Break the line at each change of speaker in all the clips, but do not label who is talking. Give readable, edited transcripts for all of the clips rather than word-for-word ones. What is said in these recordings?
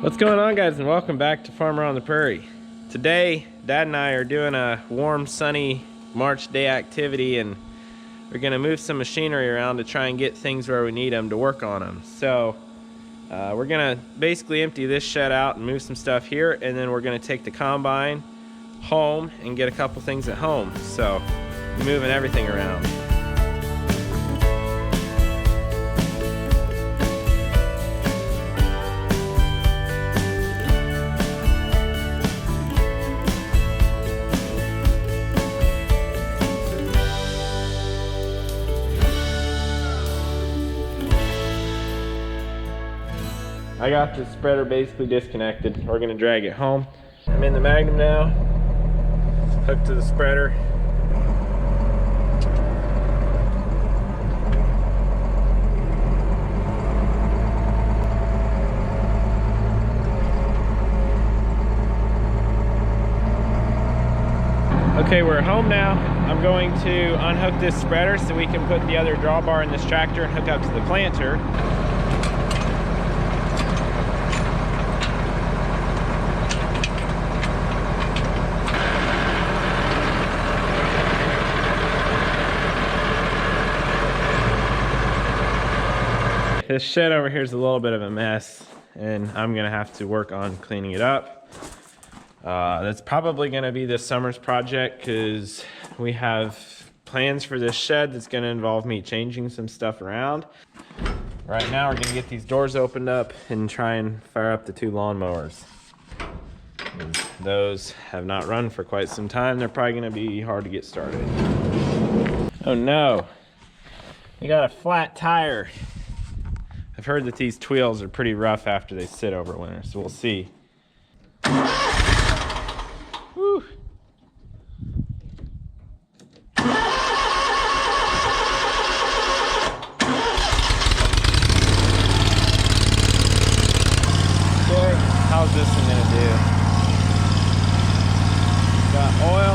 What's going on, guys, and welcome back to Farmer on the Prairie. Today Dad and I are doing a warm, sunny March day activity, and we're gonna move some machinery around to try and get things where we need them to work on them. So we're gonna basically empty this shed out and move some stuff here, and then we're gonna take the combine home and get a couple things at home. So moving everything around. I got the spreader basically disconnected. We're gonna drag it home. I'm in the Magnum now, hooked to the spreader. Okay, we're home now. I'm going to unhook this spreader so we can put the other drawbar in this tractor and hook up to the planter. This shed over here is a little bit of a mess, and I'm gonna have to work on cleaning it up. That's probably gonna be this summer's project because we have plans for this shed that's gonna involve me changing some stuff around. Right now we're gonna get these doors opened up and try and fire up the two lawnmowers. Those have not run for quite some time. They're probably gonna be hard to get started. Oh no, we got a flat tire. I've heard that these wheels are pretty rough after they sit over winter, so we'll see. Whew. Okay, how's this one gonna do? Got oil.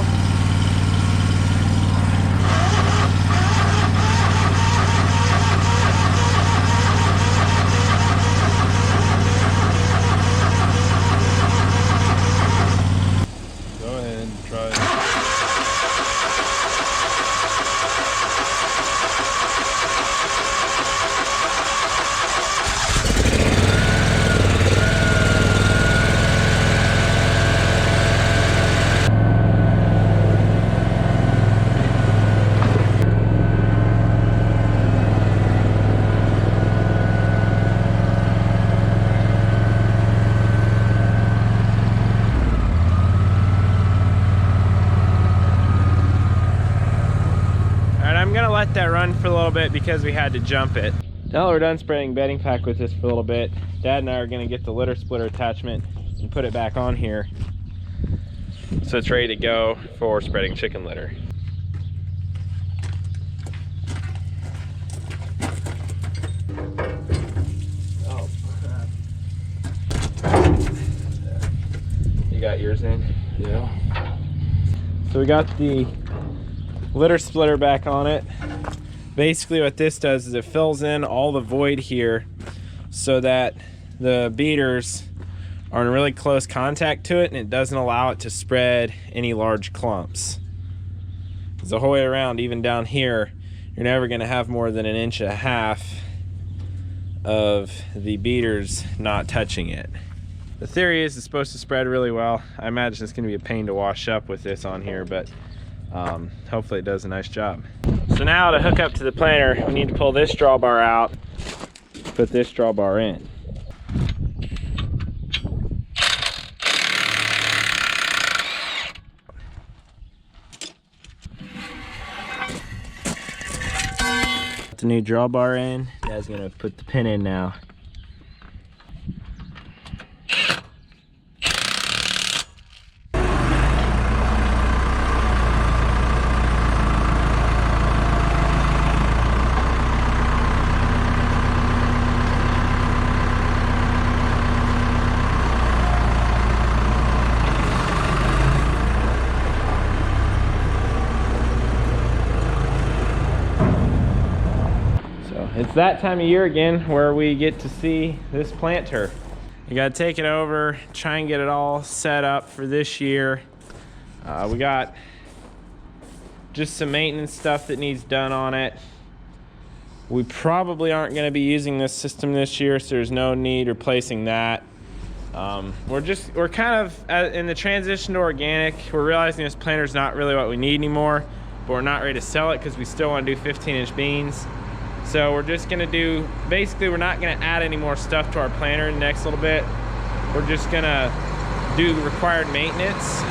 Let that run for a little bit because we had to jump it. Now that we're done spraying bedding pack with this for a little bit, Dad and I are going to get the litter splitter attachment and put it back on here so it's ready to go for spreading chicken litter. Oh crap. You got yours in? Yeah. So we got the litter splitter back on it. Basically what this does is it fills in all the void here so that the beaters are in really close contact to it, and it doesn't allow it to spread any large clumps. Because the whole way around, even down here, you're never going to have more than 1.5 inches of the beaters not touching it. The theory is it's supposed to spread really well. I imagine it's going to be a pain to wash up with this on here, but hopefully it does a nice job. So now to hook up to the planter, we need to pull this drawbar out, put this drawbar in. Put the new drawbar in. Dad's gonna put the pin in now. It's that time of year again where we get to see this planter. We got to take it over, try and get it all set up for this year. We got just some maintenance stuff that needs done on it. We probably aren't going to be using this system this year, so there's no need replacing that. We're kind of in the transition to organic. We're realizing this planter is not really what we need anymore, but we're not ready to sell it because we still want to do 15-inch beans. So we're just gonna do, basically we're not gonna add any more stuff to our planter in the next little bit. We're just gonna do the required maintenance.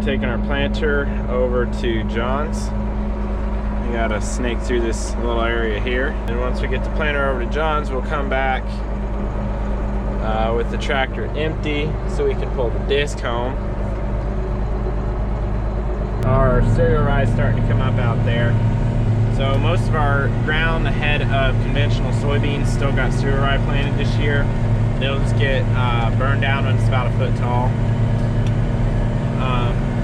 Taking our planter over to John's. We gotta snake through this little area here, and once we get the planter over to John's, we'll come back with the tractor empty so we can pull the disc home. Our cereal rye is starting to come up out there, so most of our ground ahead of conventional soybeans still got cereal rye planted this year. They'll just get burned down when it's about a foot tall.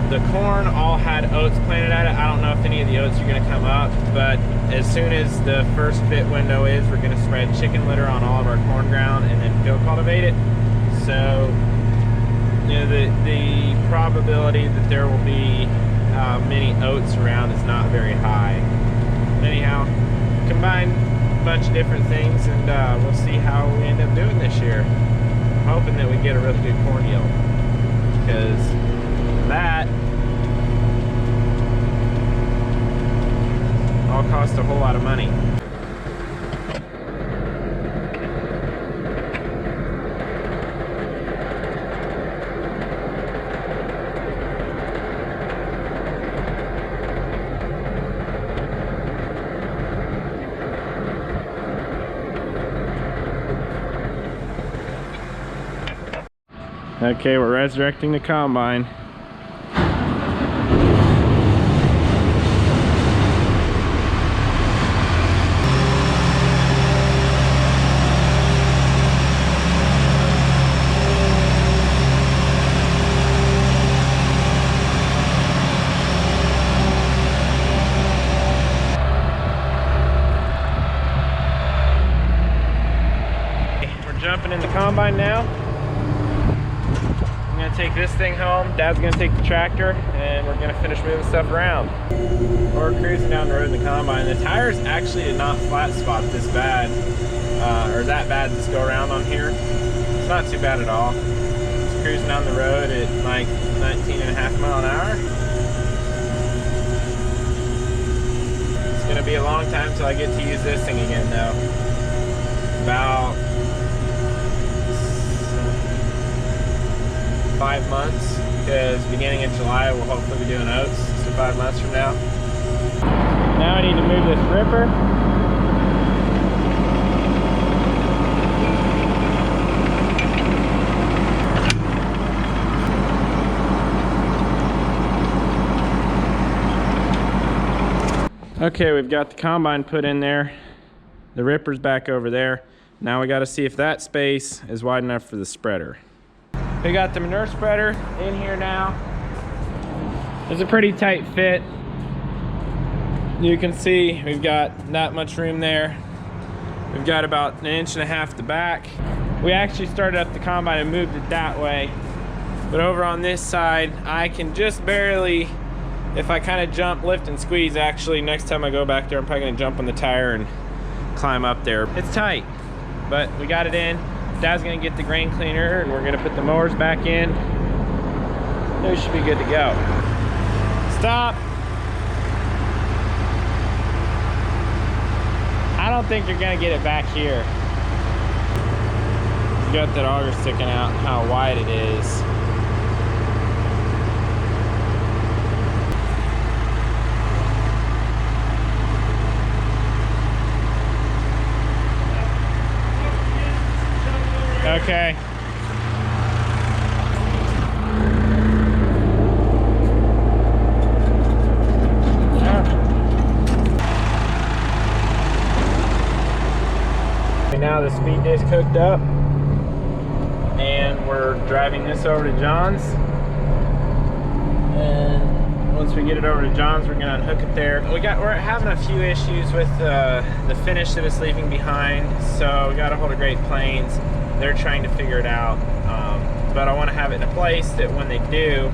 The corn all had oats planted at it. I don't know if any of the oats are going to come up, but as soon as the first fit window is, we're going to spread chicken litter on all of our corn ground and then field cultivate it. So, you know, the probability that there will be many oats around is not very high. Anyhow, combine a bunch of different things, and we'll see how we end up doing this year. I'm hoping that we get a really good corn yield, because that all cost a whole lot of money. Okay, we're resurrecting the combine. We're jumping in the combine now. Take this thing home. Dad's gonna take the tractor, and we're gonna finish moving stuff around. We're cruising down the road in the combine. The tires actually did not flat spot this bad, or that bad this go around on here. It's not too bad at all. Just cruising down the road at like 19.5 miles an hour. It's gonna be a long time till I get to use this thing again though. About 5 months, because beginning of July we'll hopefully be doing oats, so 5 months from now. Now I need to move this ripper. Okay, we've got the combine put in there. The ripper's back over there. Now we got to see if that space is wide enough for the spreader. We got the manure spreader in here now. It's a pretty tight fit. You can see we've got that much room there. We've got about 1.5 inches at the back. We actually started up the combine and moved it that way. But over on this side, I can just barely, if I kind of jump, lift, and squeeze, actually, next time I go back there, I'm probably gonna jump on the tire and climb up there. It's tight, but we got it in. Dad's gonna get the grain cleaner, and we're gonna put the mowers back in. We should be good to go. Stop. I don't think you're gonna get it back here. You got that auger sticking out, how wide it is. Okay. now the speed disc hooked up, and we're driving this over to John's. And once we get it over to John's, we're gonna unhook it there. We're having a few issues with the finish that it's leaving behind, so we got a hold of Great Plains. They're trying to figure it out, but I want to have it in a place that when they do,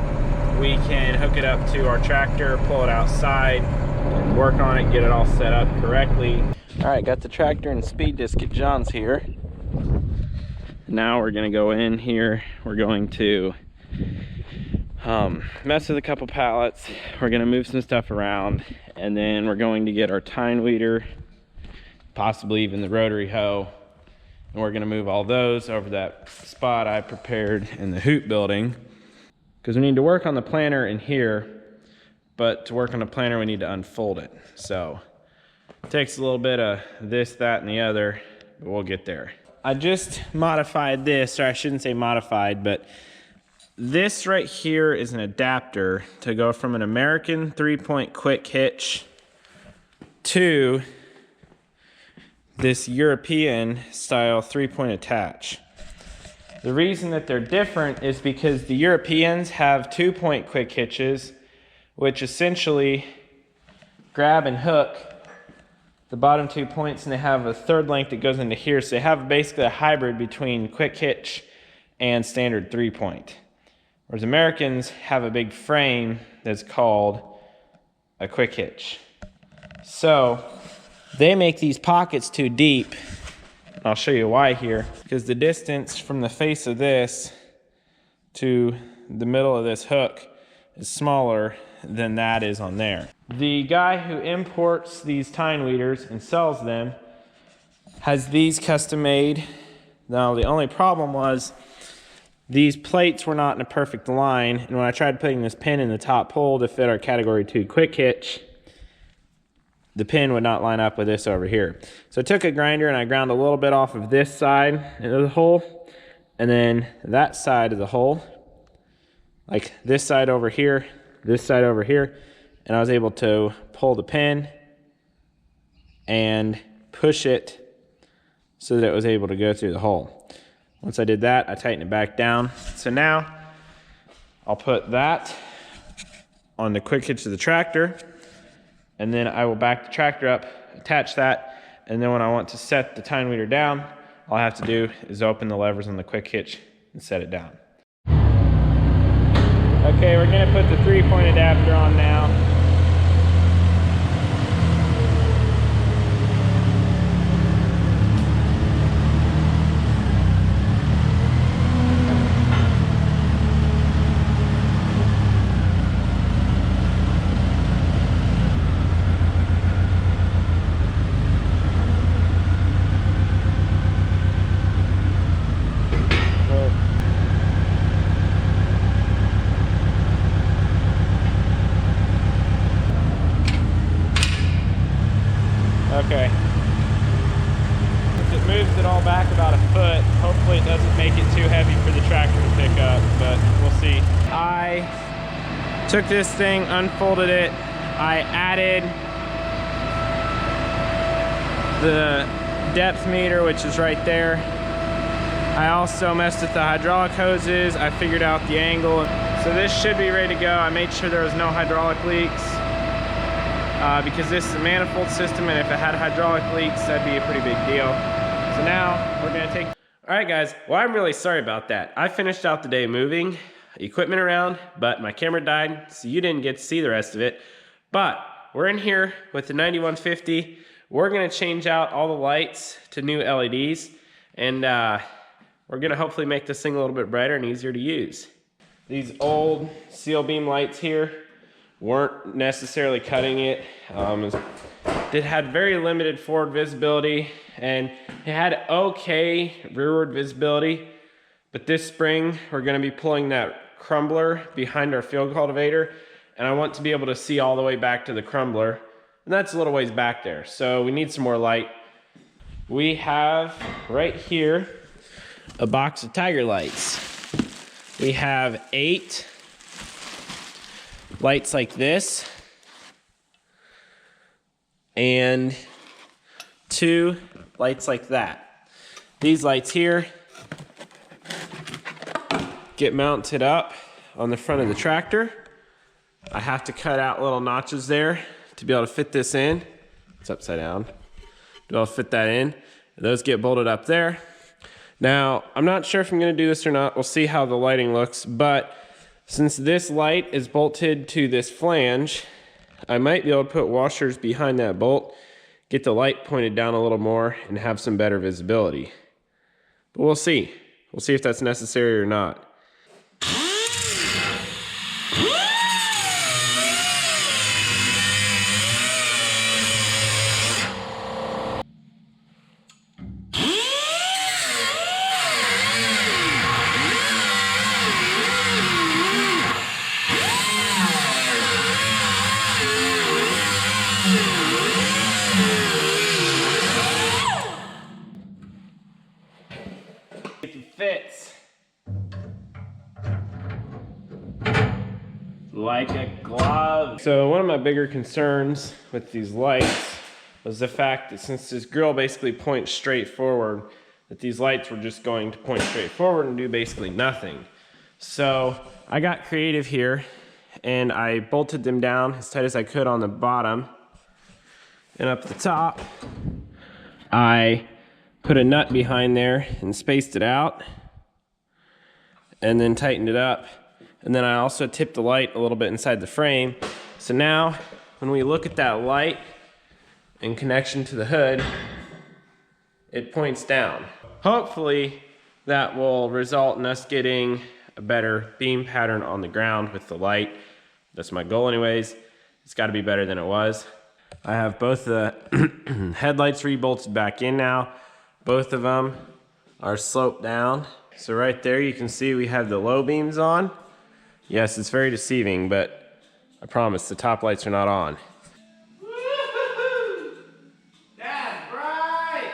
we can hook it up to our tractor, pull it outside, and work on it, get it all set up correctly. All right, got the tractor and speed disc at John's here. Now we're gonna go in here. We're going to mess with a couple pallets. We're gonna move some stuff around, and then we're going to get our tine weeder, possibly even the rotary hoe, and we're gonna move all those over that spot I prepared in the hoop building, because we need to work on the planter in here, but to work on the planter we need to unfold it. So it takes a little bit of this, that, and the other, but we'll get there. I just modified this, or I shouldn't say modified, but this right here is an adapter to go from an American 3-point quick hitch to this European style 3-point attach. The reason that they're different is because the Europeans have 2-point quick hitches, which essentially grab and hook the bottom 2 points, and they have a third length that goes into here. So they have basically a hybrid between quick hitch and standard 3-point. Whereas Americans have a big frame that's called a quick hitch. So they make these pockets too deep. I'll show you why here. Because the distance from the face of this to the middle of this hook is smaller than that is on there. The guy who imports these tine weeders and sells them has these custom made. Now the only problem was these plates were not in a perfect line, and when I tried putting this pin in the top hole to fit our category 2 quick hitch, the pin would not line up with this over here. So I took a grinder and I ground a little bit off of this side of the hole, and then that side of the hole, like this side over here, this side over here, and I was able to pull the pin and push it so that it was able to go through the hole. Once I did that, I tightened it back down. So now I'll put that on the quick hitch of the tractor, and then I will back the tractor up, attach that, and then when I want to set the tine weeder down, all I have to do is open the levers on the quick hitch and set it down. Okay, we're gonna put the 3-point adapter on now. Okay. If it moves it all back about a foot, hopefully it doesn't make it too heavy for the tractor to pick up, but we'll see. I took this thing, unfolded it, I added the depth meter, which is right there. I also messed with the hydraulic hoses. I figured out the angle. So this should be ready to go. I made sure there was no hydraulic leaks. Because this is a manifold system, and if it had hydraulic leaks, that'd be a pretty big deal. So now we're gonna take... All right guys, well I'm really sorry about that. I finished out the day moving equipment around, but my camera died, so you didn't get to see the rest of it. But we're in here with the 9150. We're gonna change out all the lights to new LEDs, and we're gonna hopefully make this thing a little bit brighter and easier to use. These old seal beam lights here weren't necessarily cutting it. It had very limited forward visibility, and it had okay rearward visibility, but this spring we're gonna be pulling that crumbler behind our field cultivator, and I want to be able to see all the way back to the crumbler, and that's a little ways back there, so we need some more light. We have right here a box of Tiger lights. We have 8 lights like this, and 2 lights like that. These lights here get mounted up on the front of the tractor. I have to cut out little notches there to be able to fit this in. It's upside down. To be able to fit that in. And those get bolted up there. Now, I'm not sure if I'm gonna do this or not. We'll see how the lighting looks, but since this light is bolted to this flange, I might be able to put washers behind that bolt, get the light pointed down a little more, and have some better visibility. But we'll see. We'll see if that's necessary or not. If it fits like a glove. So one of my bigger concerns with these lights was the fact that since this grill basically points straight forward, that these lights were just going to point straight forward and do basically nothing. So I got creative here and I bolted them down as tight as I could on the bottom, and up the top I put a nut behind there and spaced it out and then tightened it up. And then I also tipped the light a little bit inside the frame. So now when we look at that light in connection to the hood, it points down. Hopefully that will result in us getting a better beam pattern on the ground with the light. That's my goal anyways. It's got to be better than it was. I have both the headlights rebolted back in now. Both of them are sloped down. So right there you can see we have the low beams on. Yes, it's very deceiving, but I promise the top lights are not on. Woo-hoo-hoo! That's bright!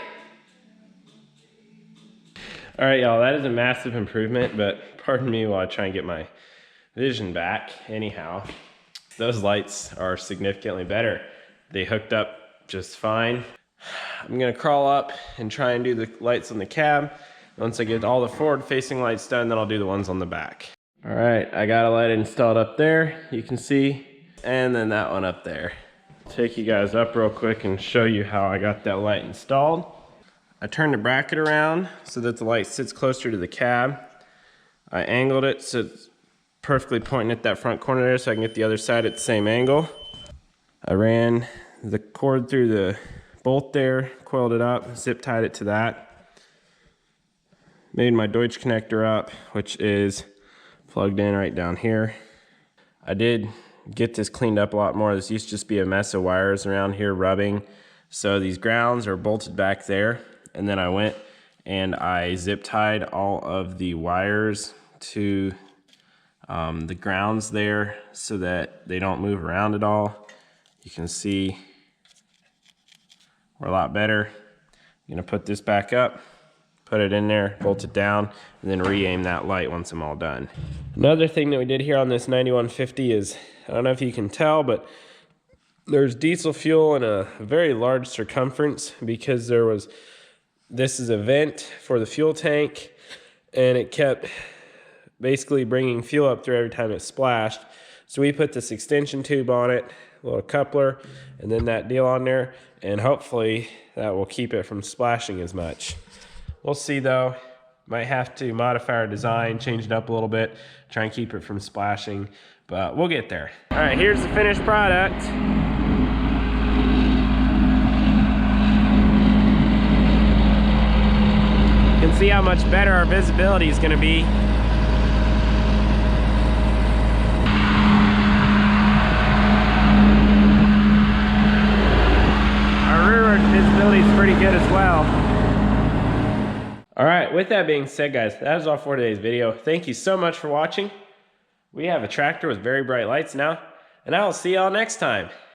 All right, y'all, that is a massive improvement, but pardon me while I try and get my vision back. Anyhow, those lights are significantly better. They hooked up just fine. I'm gonna crawl up and try and do the lights on the cab. Once I get all the forward-facing lights done, then I'll do the ones on the back. All right, I got a light installed up there, you can see, and then that one up there. Take you guys up real quick and show you how I got that light installed. I turned the bracket around so that the light sits closer to the cab. I angled it so it's perfectly pointing at that front corner there so I can get the other side at the same angle. I ran the cord through the bolt there, coiled it up, zip tied it to that. Made my Deutsch connector up, which is plugged in right down here. I did get this cleaned up a lot more. This used to just be a mess of wires around here rubbing. So these grounds are bolted back there. And then I went and I zip tied all of the wires to the grounds there so that they don't move around at all. You can see we're a lot better. I'm gonna put this back up, put it in there, bolt it down, and then re-aim that light once I'm all done. Another thing that we did here on this 9150 is, I don't know if you can tell, but there's diesel fuel in a very large circumference because this is a vent for the fuel tank, and it kept basically bringing fuel up through every time it splashed. So we put this extension tube on it, a little coupler, and then that deal on there, and hopefully that will keep it from splashing as much. We'll see though. Might have to modify our design, change it up a little bit, try and keep it from splashing, but we'll get there. All right, here's the finished product. You can see how much better our visibility is gonna be. Visibility is pretty good as well. All right, with that being said, guys, that is all for today's video. Thank you so much for watching. We have a tractor with very bright lights now, and I will see y'all next time.